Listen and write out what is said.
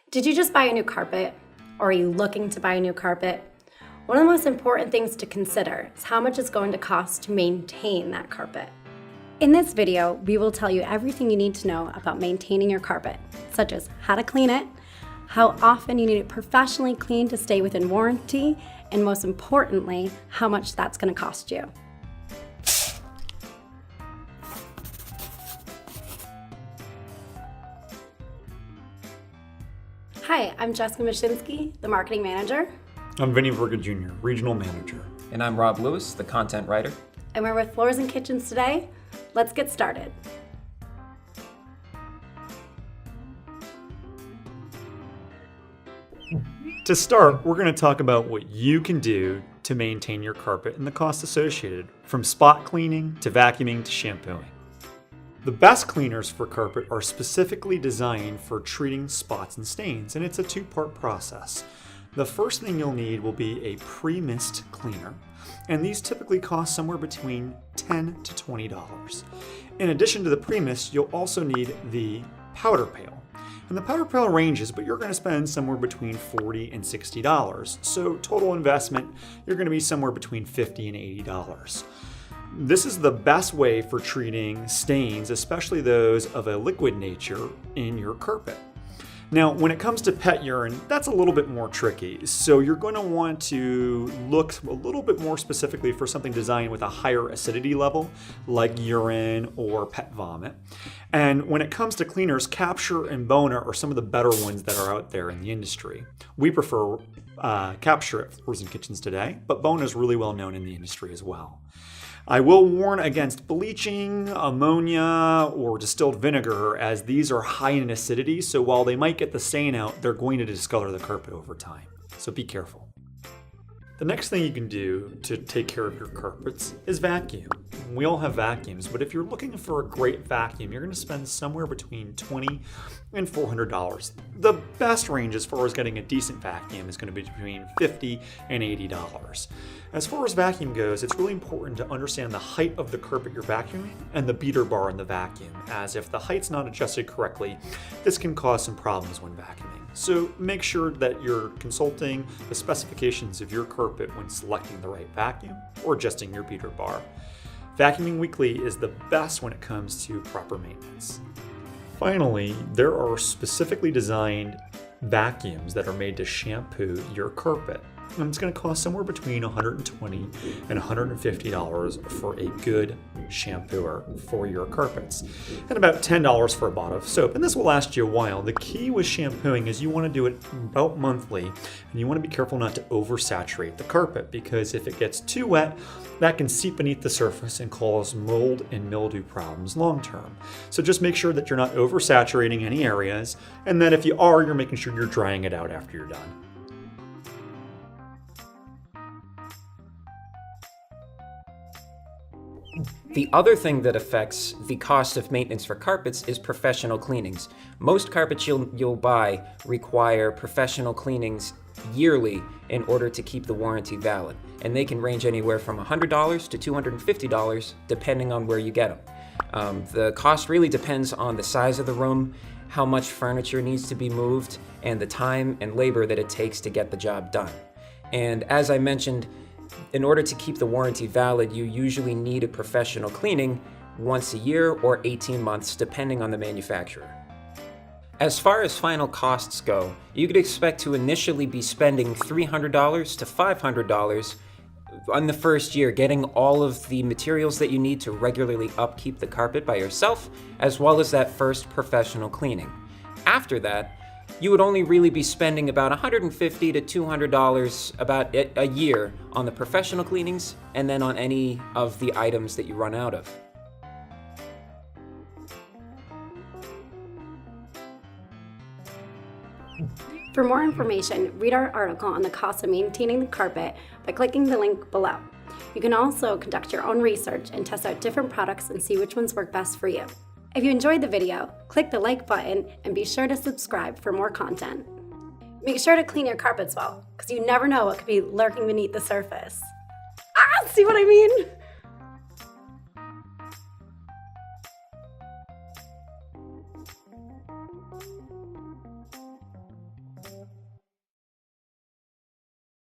Did you just buy a new carpet? Or are you looking to buy a new carpet? One of the most important things to consider is how much it's going to cost to maintain that carpet. In this video, we will tell you everything you need to know about maintaining your carpet, such as how to clean it, how often you need it professionally cleaned to stay within warranty, and most importantly, how much that's going to cost you. Hi, I'm Jessica Mashinsky, the marketing manager. I'm Vinny Verga Jr., regional manager. And I'm Rob Lewis, the content writer. And we're with Floors and Kitchens today. Let's get started. To start, we're going to talk about what you can do to maintain your carpet and the costs associated, from spot cleaning to vacuuming to shampooing. The best cleaners for carpet are specifically designed for treating spots and stains, and it's a two-part process. The first thing you'll need will be a pre-mist cleaner, and these typically cost somewhere between $10 to $20. In addition to the pre-mist, you'll also need the powder pail. And the powder pail ranges, but you're going to spend somewhere between $40 and $60. So total investment, you're going to be somewhere between $50 and $80. This is the best way for treating stains, especially those of a liquid nature in your carpet. Now, when it comes to pet urine, that's a little bit more tricky. So you're going to want to look a little bit more specifically for something designed with a higher acidity level, like urine or pet vomit. And when it comes to cleaners, Capture and Bona are some of the better ones that are out there in the industry. We prefer Capture at Floors and Kitchens today, but Bona is really well known in the industry as well. I will warn against bleaching, ammonia, or distilled vinegar, as these are high in acidity, so while they might get the stain out, they're going to discolor the carpet over time. So be careful. The next thing you can do to take care of your carpets is vacuum. We all have vacuums, but if you're looking for a great vacuum, you're going to spend somewhere between $20 and $400. The best range as far as getting a decent vacuum is going to be between $50 and $80. As far as vacuum goes, it's really important to understand the height of the carpet you're vacuuming and the beater bar in the vacuum, as if the height's not adjusted correctly, this can cause some problems when vacuuming. So make sure that you're consulting the specifications of your carpet when selecting the right vacuum or adjusting your beater bar. Vacuuming weekly is the best when it comes to proper maintenance. Finally, there are specifically designed vacuums that are made to shampoo your carpet. And it's going to cost somewhere between $120 and $150 for a good shampooer for your carpets, and about $10 for a bottle of soap. And this will last you a while. The key with shampooing is you want to do it about monthly, and you want to be careful not to oversaturate the carpet, because if it gets too wet, that can seep beneath the surface and cause mold and mildew problems long term. So just make sure that you're not oversaturating any areas, and that if you are, you're making sure you're drying it out after you're done. The other thing that affects the cost of maintenance for carpets is professional cleanings. Most carpets you'll buy require professional cleanings yearly in order to keep the warranty valid. And they can range anywhere from $100 to $250 depending on where you get them. The cost really depends on the size of the room, how much furniture needs to be moved, and the time and labor that it takes to get the job done. And as I mentioned, in order to keep the warranty valid, you usually need a professional cleaning once a year or 18 months, depending on the manufacturer. As far as final costs go, you could expect to initially be spending $300 to $500 on the first year, getting all of the materials that you need to regularly upkeep the carpet by yourself, as well as that first professional cleaning. After that, you would only really be spending about $150 to $200 about a year on the professional cleanings, and then on any of the items that you run out of. For more information, read our article on the cost of maintaining the carpet by clicking the link below. You can also conduct your own research and test out different products and see which ones work best for you. If you enjoyed the video, click the like button and be sure to subscribe for more content. Make sure to clean your carpets well, because you never know what could be lurking beneath the surface. See what I mean?